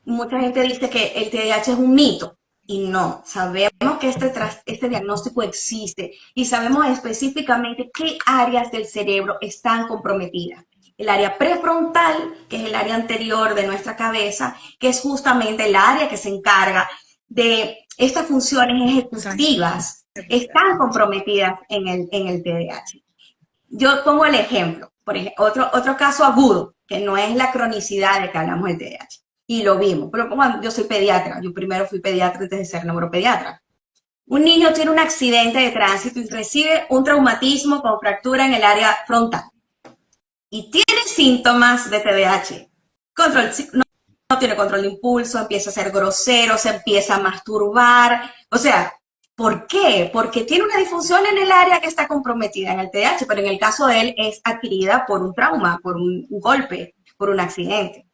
mucha gente dice que el TDAH es un mito y no, sabemos que este diagnóstico existe y sabemos específicamente qué áreas del cerebro están comprometidas. El área prefrontal, que es el área anterior de nuestra cabeza, que es justamente el área que se encarga de estas funciones ejecutivas, están comprometidas en el TDAH. Yo pongo el ejemplo, por ejemplo, otro caso agudo, que no es la cronicidad de que hablamos del TDAH, y lo vimos, pero como yo soy pediatra, yo primero fui pediatra antes de ser neuropediatra. Un niño tiene un accidente de tránsito y recibe un traumatismo con fractura en el área frontal y tiene síntomas de TDAH. No tiene control de impulso, empieza a ser grosero, se empieza a masturbar, o sea, ¿por qué? Porque tiene una disfunción en el área que está comprometida en el TDAH, pero en el caso de él es adquirida por un trauma, por un golpe, por un accidente.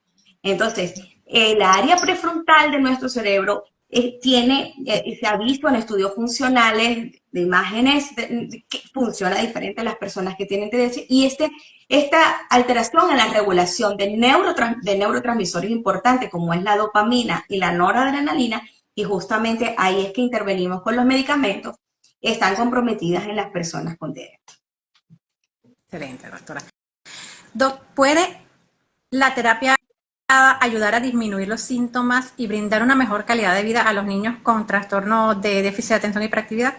Entonces, el área prefrontal de nuestro cerebro se ha visto en estudios funcionales de imágenes que funciona diferente a las personas que tienen TDAH y esta alteración en la regulación de neurotransmisores importantes como es la dopamina y la noradrenalina, y justamente ahí es que intervenimos con los medicamentos, están comprometidas en las personas con TDAH. Excelente, doctora. ¿Puede la terapia ayudar a disminuir los síntomas y brindar una mejor calidad de vida a los niños con trastorno de déficit de atención y hiperactividad?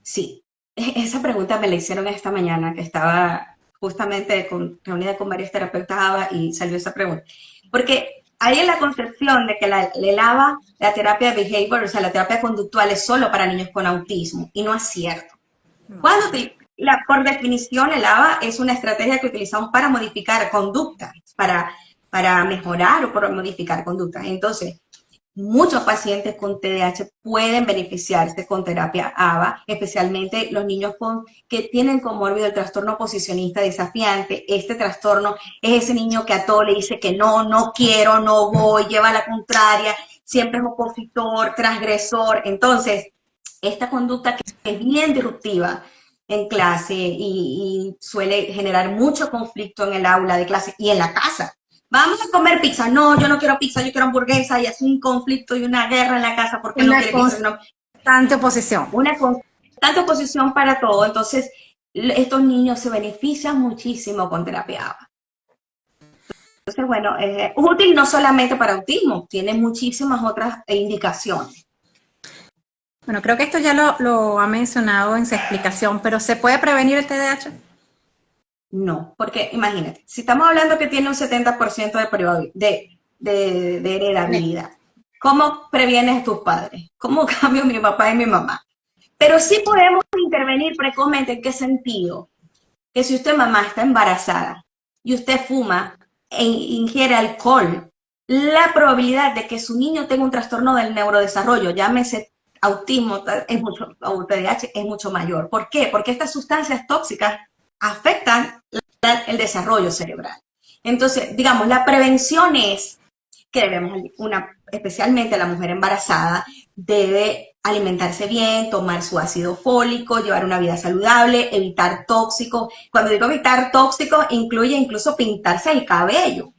Sí, esa pregunta me la hicieron esta mañana, que estaba justamente reunida con varios terapeutas ABA y salió esa pregunta. Porque hay en la concepción de que el ABA, la terapia de behavior, o sea, la terapia conductual es solo para niños con autismo, y no es cierto. Por definición, el ABA es una estrategia que utilizamos para modificar conductas, para mejorar o para modificar conductas. Entonces, muchos pacientes con TDAH pueden beneficiarse con terapia ABA, especialmente los niños que tienen comórbido el trastorno oposicionista desafiante. Este trastorno es ese niño que a todo le dice que no, no quiero, no voy, lleva la contraria, siempre es opositor, transgresor. Entonces, esta conducta que es bien disruptiva en clase y suele generar mucho conflicto en el aula de clase y en la casa. Vamos a comer pizza. No, yo no quiero pizza, yo quiero hamburguesa. Y es un conflicto y una guerra en la casa porque no quiere pizza. Constante oposición. Una constante oposición para todo. Entonces, estos niños se benefician muchísimo con terapia ABA. Entonces, bueno, es útil no solamente para autismo, tiene muchísimas otras indicaciones. Bueno, creo que esto ya lo ha mencionado en su explicación, pero ¿se puede prevenir el TDAH? No, porque imagínate, si estamos hablando que tiene un 70% de heredabilidad, ¿cómo previenes a tus padres? ¿Cómo cambio mi papá y mi mamá? Pero sí podemos intervenir precozmente. ¿En qué sentido? Que si usted, mamá, está embarazada y usted fuma e ingiere alcohol, la probabilidad de que su niño tenga un trastorno del neurodesarrollo, llámese autismo, o TDAH, es mucho mayor. ¿Por qué? Porque estas sustancias tóxicas afectan el desarrollo cerebral. Entonces, digamos, la prevención es que debemos, especialmente la mujer embarazada, debe alimentarse bien, tomar su ácido fólico, llevar una vida saludable, evitar tóxicos. Cuando digo evitar tóxicos, incluye incluso pintarse el cabello. O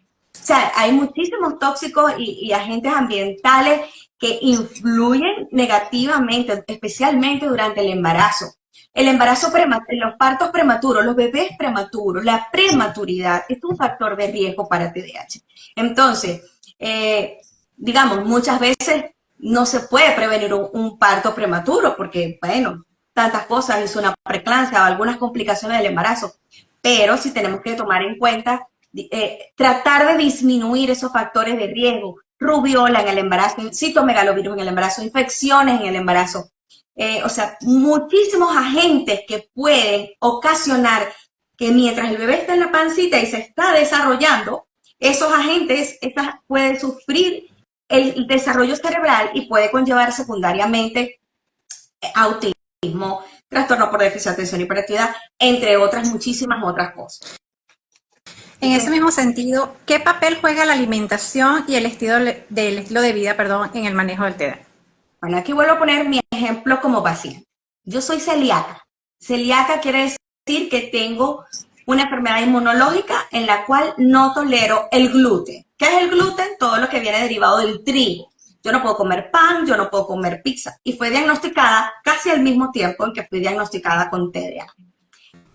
sea, hay muchísimos tóxicos y agentes ambientales que influyen negativamente, especialmente durante el embarazo. El embarazo prematuro, los partos prematuros, los bebés prematuros, la prematuridad es un factor de riesgo para TDAH. Entonces, digamos, muchas veces no se puede prevenir un parto prematuro porque, bueno, tantas cosas, hizo una preeclampsia o algunas complicaciones del embarazo, pero sí tenemos que tomar en cuenta, tratar de disminuir esos factores de riesgo, rubiola en el embarazo, citomegalovirus en el embarazo, infecciones en el embarazo, o sea, muchísimos agentes que pueden ocasionar que mientras el bebé está en la pancita y se está desarrollando, esos agentes pueden sufrir el desarrollo cerebral y puede conllevar secundariamente autismo, trastorno por déficit de atención y hiperactividad, entre otras muchísimas otras cosas. En ese mismo sentido, ¿qué papel juega la alimentación y el estilo de vida, perdón, en el manejo del TDAH? Bueno, aquí vuelvo a poner mi ejemplo como paciente. Yo soy celíaca. Celíaca quiere decir que tengo una enfermedad inmunológica en la cual no tolero el gluten. ¿Qué es el gluten? Todo lo que viene derivado del trigo. Yo no puedo comer pan, yo no puedo comer pizza. Y fue diagnosticada casi al mismo tiempo en que fui diagnosticada con TDAH.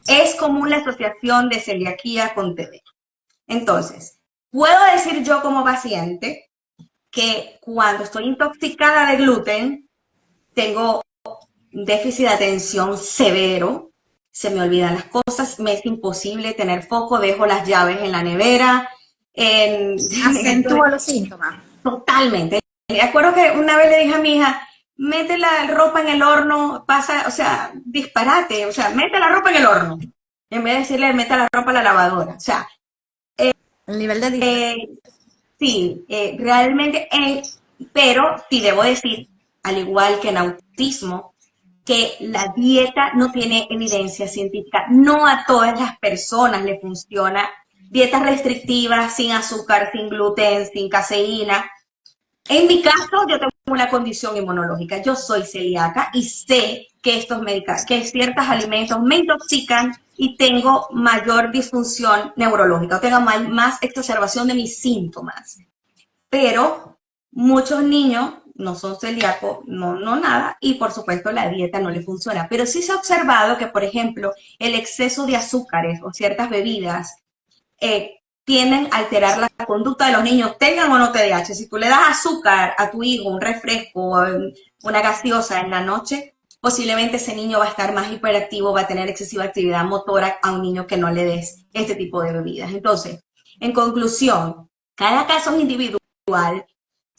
Es común la asociación de celiaquía con TDAH. Entonces, puedo decir yo como paciente que cuando estoy intoxicada de gluten, tengo déficit de atención severo, se me olvidan las cosas, me es imposible tener foco, dejo las llaves en la nevera. Acentúa los síntomas. Totalmente. Me acuerdo que una vez le dije a mi hija, mete la ropa en el horno, pasa, o sea, disparate, o sea, mete la ropa en el horno. En vez de decirle, mete la ropa en la lavadora. O sea, El nivel de distracción. sí, realmente, pero sí debo decir, al igual que en autismo, que la dieta no tiene evidencia científica. No a todas las personas le funciona. Dietas restrictivas, sin azúcar, sin gluten, sin caseína. En mi caso, yo tengo una condición inmunológica. Yo soy celíaca y sé que que ciertos alimentos me intoxican y tengo mayor disfunción neurológica, o tengo más exacerbación de mis síntomas. Pero muchos niños no son celíacos, no nada, y por supuesto la dieta no le funciona. Pero sí se ha observado que, por ejemplo, el exceso de azúcares o ciertas bebidas tienden a alterar la conducta de los niños, tengan o no TDAH. Si tú le das azúcar a tu hijo, un refresco, una gaseosa en la noche, posiblemente ese niño va a estar más hiperactivo, va a tener excesiva actividad motora a un niño que no le des este tipo de bebidas. Entonces, en conclusión, cada caso es individual.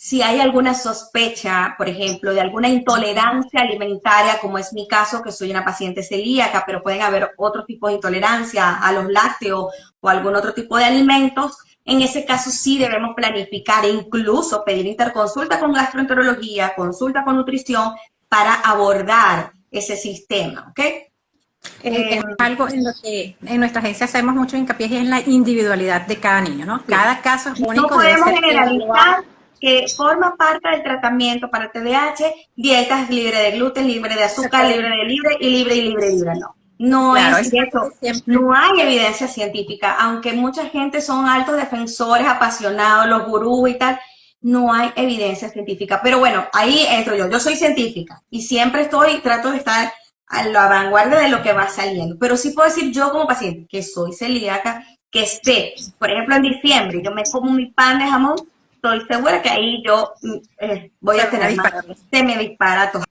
Si hay alguna sospecha, por ejemplo, de alguna intolerancia alimentaria, como es mi caso, que soy una paciente celíaca, pero pueden haber otros tipos de intolerancia a los lácteos o algún otro tipo de alimentos, en ese caso sí debemos planificar e incluso pedir interconsulta con gastroenterología, consulta con nutrición para abordar ese sistema, ¿ok? Es algo en lo que en nuestra agencia hacemos mucho hincapié y es en la individualidad de cada niño, ¿no? Sí. Cada caso es No único, debe podemos ser evaluado. generalizar que forma parte del tratamiento para TDAH, dietas libre de gluten, libre de Se azúcar, puede, libre de libre y libre y libre y libre. No, no claro, es eso es algo eso. que siempre. No hay evidencia científica, aunque mucha gente son altos defensores, apasionados, los gurús y tal, no hay evidencia científica. Pero bueno, ahí entro yo. Yo soy científica y siempre trato de estar a la vanguardia de lo que va saliendo. Pero sí puedo decir yo como paciente que soy celíaca, que esté, por ejemplo, en diciembre, yo me como mi pan de jamón, estoy segura que ahí yo voy Se a van a tener más, disparar. se me dispara todo,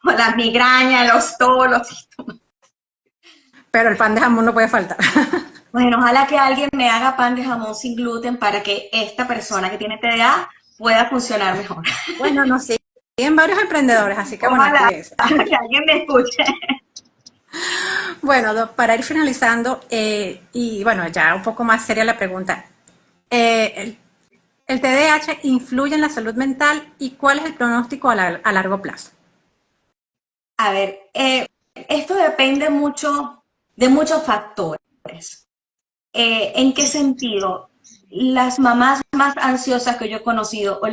las migrañas, todos los síntomas. Pero el pan de jamón no puede faltar. Bueno, ojalá que alguien me haga pan de jamón sin gluten para que esta persona que tiene TDA pueda funcionar mejor. Bueno, nos siguen varios emprendedores, así que bueno, Ojalá cuídense. que alguien me escuche. Bueno, para ir finalizando, y bueno, ya un poco más seria la pregunta, eh, el, el TDAH influye en la salud mental y cuál es el pronóstico a largo plazo. A ver, esto depende mucho de muchos factores. ¿En qué sentido? las mamás más ansiosas que yo he conocido o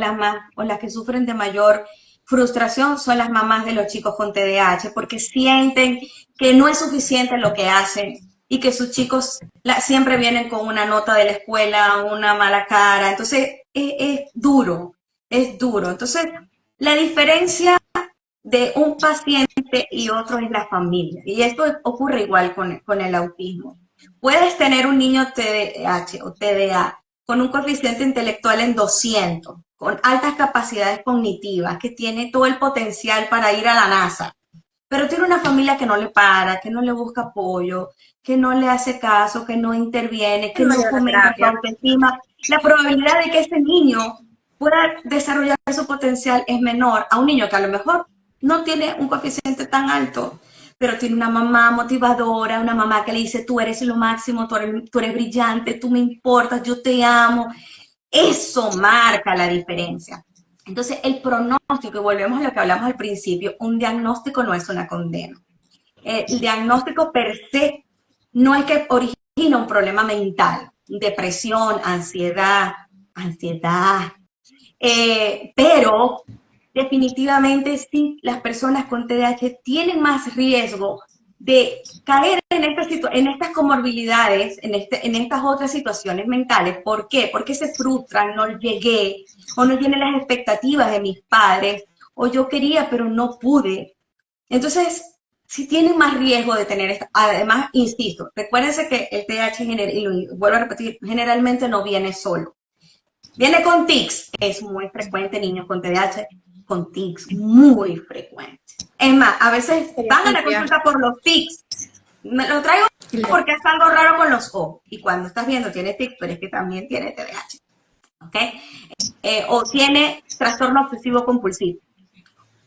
las que sufren de mayor frustración son las mamás de los chicos con TDAH porque sienten que no es suficiente lo que hacen y que sus chicos siempre vienen con una nota de la escuela, una mala cara. Entonces es duro, es duro. Entonces la diferencia de un paciente y otro es la familia. Y esto ocurre igual con el autismo. Puedes tener un niño TDAH o TDA con un coeficiente intelectual en 200, con altas capacidades cognitivas, que tiene todo el potencial para ir a la NASA, pero tiene una familia que no le para, que no le busca apoyo, que no le hace caso, que no interviene, que No no lleva la fomenta su terapia. autoestima, la probabilidad de que ese niño pueda desarrollar su potencial es menor a un niño que a lo mejor no tiene un coeficiente tan alto, pero tiene una mamá motivadora, una mamá que le dice, tú eres lo máximo, tú eres brillante, tú me importas, yo te amo. Eso marca la diferencia. Entonces, el pronóstico, y volvemos a lo que hablamos al principio, un diagnóstico no es una condena. El diagnóstico per se no es que origina un problema mental, depresión, ansiedad, pero definitivamente sí, las personas con TDAH tienen más riesgo de caer en estas comorbilidades, en estas otras situaciones mentales. ¿Por qué? Porque se frustran, no llegué, o no tienen las expectativas de mis padres, o yo quería pero no pude. Entonces, sí tienen más riesgo de tener esto. Además, insisto, recuérdense que el TDAH, y lo vuelvo a repetir, generalmente no viene solo. Viene con tics, es muy frecuente, niños con TDAH, con tics, muy frecuente. Es más, a veces van a la consulta por los tics. Me lo traigo porque es algo raro con los ojos. Y cuando estás viendo tiene tics, pero es que también tiene TDAH. ¿Ok? O tiene trastorno obsesivo compulsivo.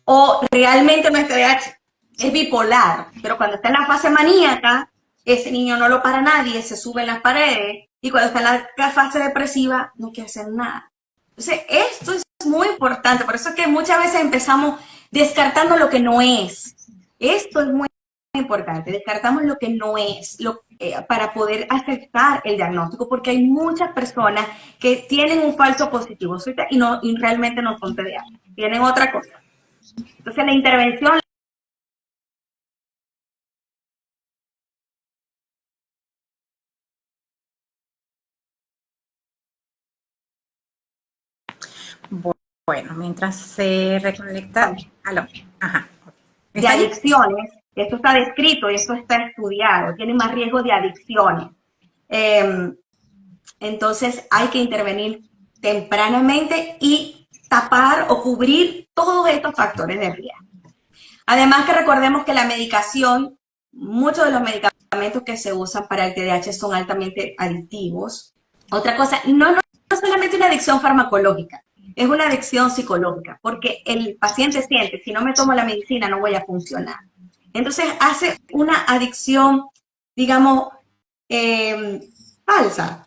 O realmente no es TDAH, es bipolar. Pero cuando está en la fase maníaca, ese niño no lo para nadie, se sube en las paredes, y cuando está en la fase depresiva no quiere hacer nada. Entonces, esto es muy importante, por eso es que muchas veces empezamos descartando lo que no es. Esto es muy importante, descartamos lo que no es, para poder aceptar el diagnóstico, porque hay muchas personas que tienen un falso positivo y realmente no son TDAH, tienen otra cosa. Entonces, la intervención. Bueno, mientras se reconecta, aló, ajá, De ¿está ahí? adicciones, esto está descrito y esto está estudiado, tiene más riesgo de adicciones. Eh, entonces hay que intervenir tempranamente y tapar o cubrir todos estos factores de riesgo. Además que recordemos que la medicación, muchos de los medicamentos que se usan para el TDAH son altamente adictivos. Otra cosa, no es solamente una adicción farmacológica, es una adicción psicológica, porque el paciente siente, si no me tomo la medicina no voy a funcionar. Entonces hace una adicción, digamos, falsa,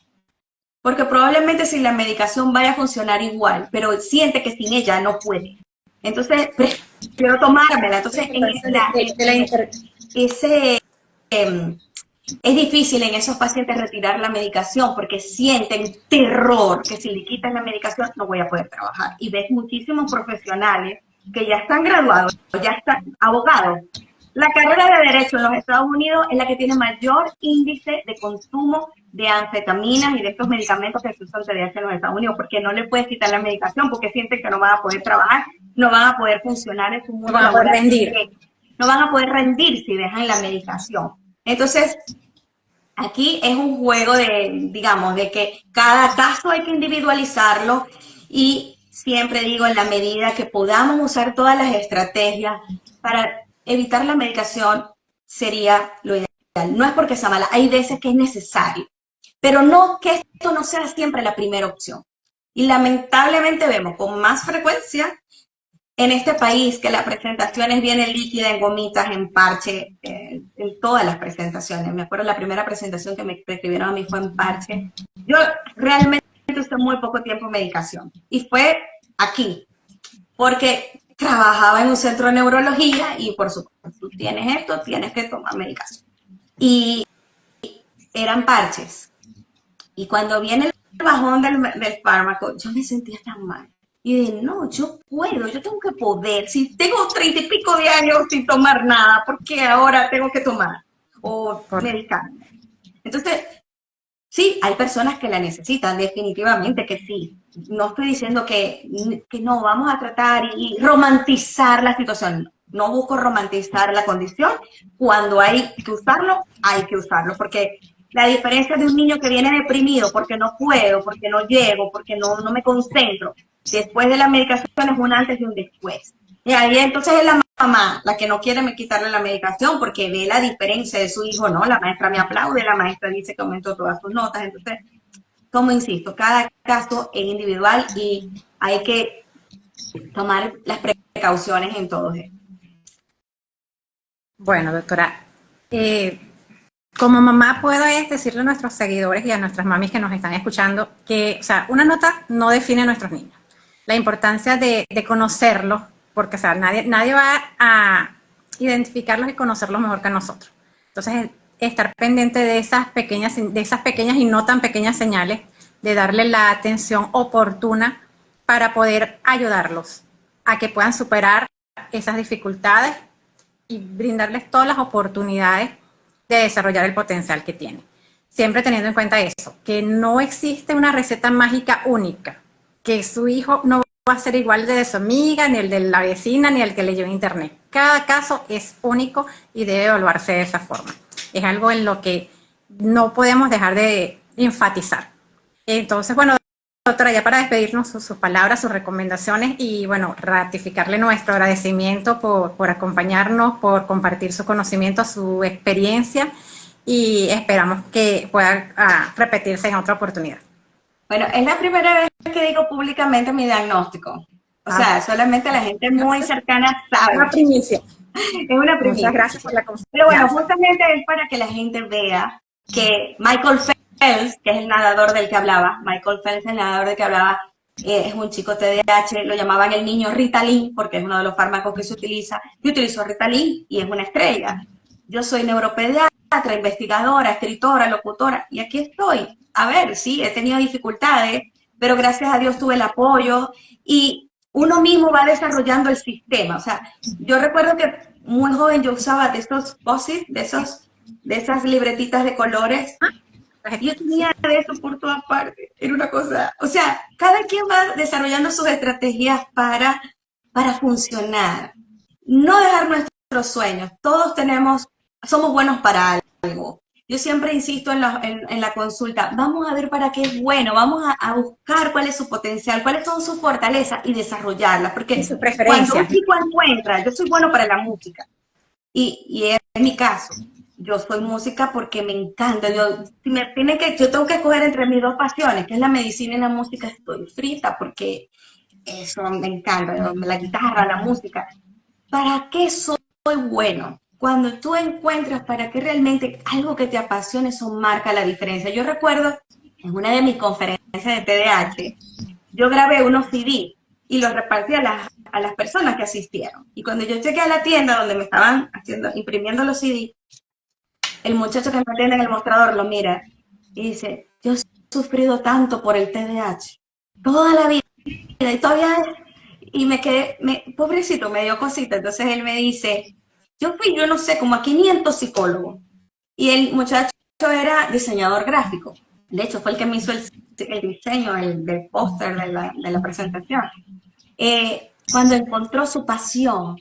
porque probablemente si la medicación vaya a funcionar igual, pero siente que sin ella no puede. Entonces, prefiero tomármela. Entonces, ese, eh, es difícil en esos pacientes retirar la medicación porque sienten terror, que si le quitan la medicación no voy a poder trabajar. Y ves muchísimos profesionales que ya están graduados, ya están abogados. La carrera de Derecho en los Estados Unidos es la que tiene mayor índice de consumo de anfetaminas y de estos medicamentos que se usan TDAH en los Estados Unidos, porque no le puedes quitar la medicación, porque sienten que no van a poder trabajar, no van a poder funcionar en su No mundo van a poder laboral, rendir. no van a poder rendir si dejan la medicación. Entonces, aquí es un juego de, digamos, de que cada caso hay que individualizarlo y siempre digo, en la medida que podamos usar todas las estrategias para evitar la medicación, sería lo ideal. No es porque sea mala, hay veces que es necesario, pero no que esto no sea siempre la primera opción. Y lamentablemente vemos con más frecuencia en este país que la presentación es bien líquida, en gomitas, en parche, en todas las presentaciones. Me acuerdo la primera presentación que me prescribieron a mí fue en parche. Yo realmente usé muy poco tiempo en medicación y fue aquí, porque trabajaba en un centro de neurología y por supuesto, tú tienes esto, tienes que tomar medicación. Y eran parches. Y cuando viene bajón del fármaco, yo me sentía tan mal. Y dije, no, yo puedo, yo tengo que poder. Si tengo 30 y pico de años sin tomar nada, ¿por qué ahora tengo que tomar? O Por, medicarme. Entonces, sí, hay personas que la necesitan, definitivamente que sí. No estoy diciendo que no, vamos a tratar y romantizar la situación. No busco romantizar la condición. Cuando hay que usarlo, porque la diferencia de un niño que viene deprimido porque no puedo, porque no llego, porque no me concentro, después de la medicación es un antes y un después. Y ahí entonces es la mamá la que no quiere me quitarle la medicación porque ve la diferencia de su hijo, ¿no? La maestra me aplaude, la maestra dice que aumentó todas sus notas. Entonces, como insisto, cada caso es individual y hay que tomar las precauciones en todo esto. bueno, doctora, eh, como mamá puedo decirle a nuestros seguidores y a nuestras mamis que nos están escuchando que, o sea, una nota no define a nuestros niños. La importancia de conocerlos, porque, o sea, nadie va a identificarlos y conocerlos mejor que nosotros. Entonces, estar pendiente de esas pequeñas y no tan pequeñas señales, de darle la atención oportuna para poder ayudarlos a que puedan superar esas dificultades y brindarles todas las oportunidades de desarrollar el potencial que tienen. Siempre teniendo en cuenta eso, que no existe una receta mágica única, que su hijo no va a ser igual de su amiga, ni el de la vecina, ni el que leyó en internet. Cada caso es único y debe evaluarse de esa forma. Es algo en lo que no podemos dejar de enfatizar. Entonces, bueno, doctora, ya para despedirnos, sus palabras, sus recomendaciones y, bueno, ratificarle nuestro agradecimiento por acompañarnos, por compartir su conocimiento, su experiencia y esperamos que pueda repetirse en otra oportunidad. Bueno, es la primera vez que digo públicamente mi diagnóstico. O Ah, sea, solamente la gente muy cercana una sabe. primicia. Es una Muchas primicia. gracias por la Pero bueno, confianza. justamente es para que la gente vea que Michael Phelps, que es el nadador del que hablaba, Michael Phelps, el nadador del que hablaba, es un chico TDAH, lo llamaban el niño Ritalin, porque es uno de los fármacos que se utiliza. Yo utilizo Ritalin y es una estrella. Yo soy neuropediatra, investigadora, escritora, locutora, y aquí estoy. A ver, sí, he tenido dificultades, pero gracias a Dios tuve el apoyo y uno mismo va desarrollando el sistema. O sea, yo recuerdo que muy joven yo usaba de estos post-it, de esas libretitas de colores. Yo Sí, tenía de eso por todas partes. Era una cosa, o sea, cada quien va desarrollando sus estrategias para funcionar. No dejar nuestros sueños. Todos somos buenos para algo. Yo siempre insisto en la consulta, vamos a ver para qué es bueno, vamos a buscar cuál es su potencial, cuáles son sus fortalezas y desarrollarlas, y porque sus cuando un preferencias. chico encuentra, yo soy bueno para la música, y es mi caso. Yo soy música porque me encanta. Yo tengo que escoger entre mis dos pasiones, que es la medicina y la música, estoy frita porque eso me encanta, la guitarra, la música. ¿Para qué soy bueno? Cuando tú encuentras para qué realmente algo que te apasione, eso marca la diferencia. Yo recuerdo en una de mis conferencias de TDAH, yo grabé unos CD y los repartí a las personas que asistieron. Y cuando yo llegué a la tienda donde me estaban imprimiendo los CD, el muchacho que me atiende en el mostrador lo mira y dice, yo he sufrido tanto por el TDAH, toda la vida, y todavía, y me quedé, pobrecito, me dio cosita. Entonces él me dice, yo no sé, como a 500 psicólogos. Y el muchacho era diseñador gráfico. De hecho, fue el que me hizo el diseño del póster de la presentación. Cuando encontró su pasión,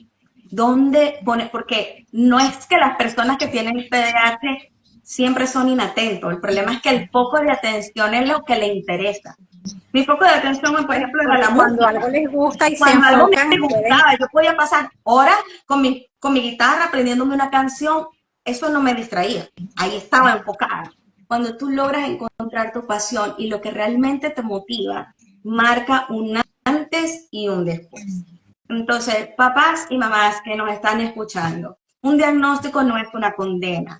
¿dónde pone? Porque no es que las personas que tienen TDAH siempre son inatentos. El problema es que el foco de atención es lo que le interesa. Mi foco de atención, por ejemplo, era la Porque cuando algo música. les gusta y se Cuando algo me enfocan, pueden. gustaba, yo podía pasar horas con mi guitarra aprendiéndome una canción, eso no me distraía, ahí estaba enfocada. Cuando tú logras encontrar tu pasión y lo que realmente te motiva, marca un antes y un después. Entonces, papás y mamás que nos están escuchando, un diagnóstico no es una condena.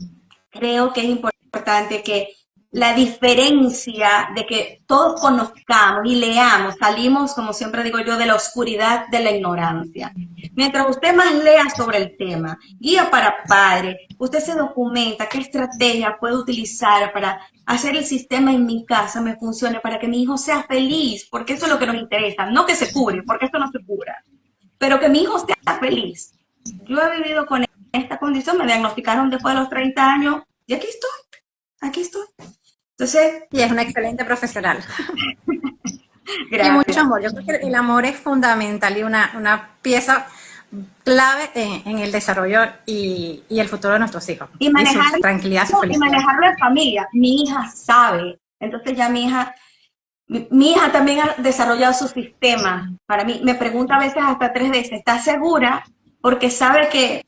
Creo que es importante que la diferencia de que todos conozcamos y leamos, salimos, como siempre digo yo, de la oscuridad de la ignorancia. Mientras usted más lea sobre el tema, guía para padres, usted se documenta qué estrategia puede utilizar para hacer el sistema en mi casa me funcione, para que mi hijo sea feliz, porque eso es lo que nos interesa, no que se cure, porque esto no se cura, pero que mi hijo sea feliz. Yo he vivido con esta condición, me diagnosticaron después de los 30 años y aquí estoy, aquí estoy. Entonces, Y es una excelente profesional. Y mucho gracias. amor. Yo creo que el amor es fundamental y una pieza clave en el desarrollo y el futuro de nuestros hijos. Y Y su manejarlo, tranquilidad, su y felicidad. manejarlo en familia. Mi hija sabe. Entonces ya mi hija también ha desarrollado su sistema. Para mí, me pregunta a veces hasta 3 veces, ¿estás segura? Porque sabe que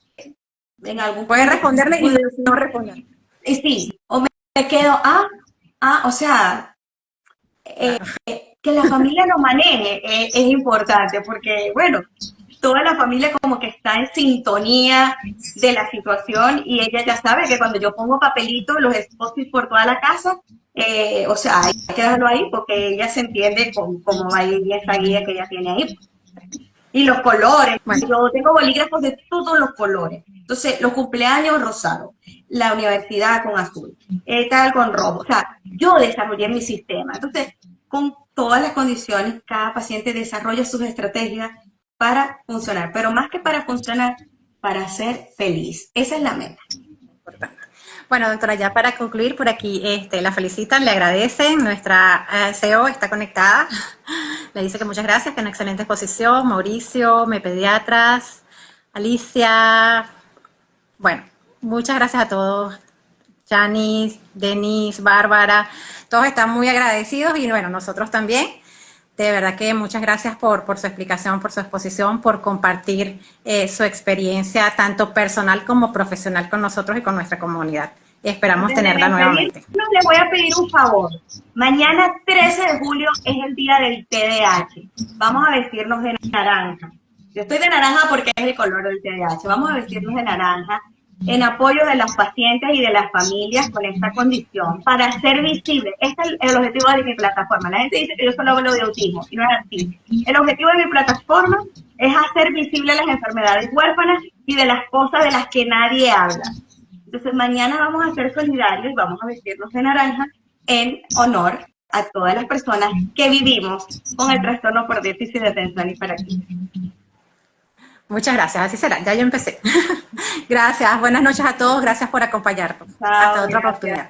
en algún Puedes punto responderle y puede decir, no responder. y sí, o me quedo, o sea, Claro. que la familia lo maneje es importante porque, bueno, toda la familia como que está en sintonía de la situación y ella ya sabe que cuando yo pongo papelitos, los exposis por toda la casa, o sea, hay que dejarlo ahí porque ella se entiende cómo va a ir esa guía que ella tiene ahí. Y los colores, Bueno, yo tengo bolígrafos de todos los colores. Entonces, los cumpleaños rosado, la universidad con azul, tal con rojo. O sea, yo desarrollé mi sistema. Entonces, con todas las condiciones, cada paciente desarrolla sus estrategias para funcionar, pero más que para funcionar, para ser feliz. Esa es la meta. importante. Bueno, doctora, ya para concluir, por aquí la felicitan, le agradecen, nuestra CEO está conectada, le dice que muchas gracias, que una excelente exposición, Mauricio, pediatras, Alicia, bueno, muchas gracias a todos, Janice, Denise, Bárbara, todos están muy agradecidos y bueno, nosotros también. De verdad que muchas gracias por su explicación, por su exposición, por compartir su experiencia tanto personal como profesional con nosotros y con nuestra comunidad. Esperamos Antes de tenerla despedirnos, nuevamente. les voy a pedir un favor. Mañana 13 de julio es el día del TDAH. Vamos a vestirnos de naranja. Yo estoy de naranja porque es el color del TDAH. Vamos a vestirnos de naranja en apoyo de las pacientes y de las familias con esta condición para hacer visible. Este es el objetivo de mi plataforma. La gente dice que yo solo hablo de autismo y no es así. El objetivo de mi plataforma es hacer visible las enfermedades huérfanas y de las cosas de las que nadie habla. Entonces mañana vamos a ser solidarios y vamos a vestirnos de naranja en honor a todas las personas que vivimos con el trastorno por déficit de atención y hiperactividad. Muchas gracias, así será. Ya yo empecé. Gracias, buenas noches a todos, gracias por acompañarnos. Hasta Chao, otra gracias. oportunidad.